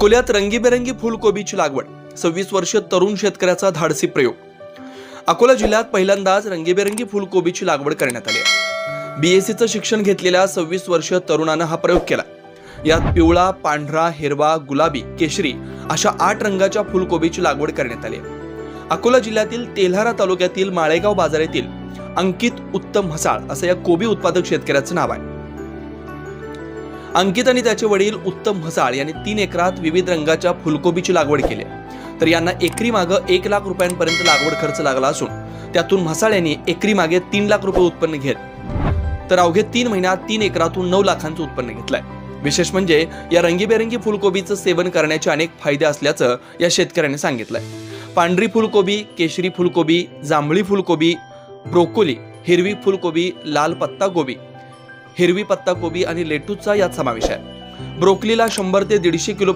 अकोल्यात रंगीबेरंगी फुलकोबीची लागवड, 26 वर्षीय तरुण शेतकऱ्याचा धाडसी प्रयोग। अकोला जिल्ह्यात पहिल्यांदाच रंगीबेरंगी फुलकोबीची लागवड करण्यात आली आहे। बीएससीचं शिक्षण घेतलेल्या 26 वर्षीय तरुणानं हा प्रयोग केला। यात पिवळा, पांढरा, हिरवा, गुलाबी, केशरी अशा 8 रंगाच्या फुलकोबीची लागवड करण्यात आली आहे। अकोला जिल्ह्यातील तेल्हारा तालुक्यातील माळेगाव बाजारातील अंकित उत्तम म्हसाळ असं या कोबी उत्पादक शेतकऱ्याचं नाव आहे। अंकित आणि त्याचे वडील उत्तम म्हसाळ यांनी 3 एकरात विविध रंगाच्या फुलकोबीची लागवड केली, तर यांना एकरी मागे 1 लाख रुपयांपर्यंत लागवड खर्च लागला असून त्यातून म्हसाळ यांनी एकरी मागे 3 लाख रुपये उत्पन्न घेत तर अवघे 3 महिन्यात 3 एकरातून 9 लाखांचं उत्पन्न घेतलंय। विशेष म्हणजे या रंगीबेरंगी फुलकोबीचं सेवन करण्याचे अनेक फायदे असल्याचं या शेतकऱ्याने सांगितलंय। पांढरी फुलकोबी, केशरी फुलकोबी, जांभळी फुलकोबी, ब्रोकोली, हिरवी फुलकोबी, लाल पत्ता गोबी, हिरवी पत्ता कोबी आणि लेटूसचा यात समावेश आहे। ब्रोकोलीला 100 ते 150 किलो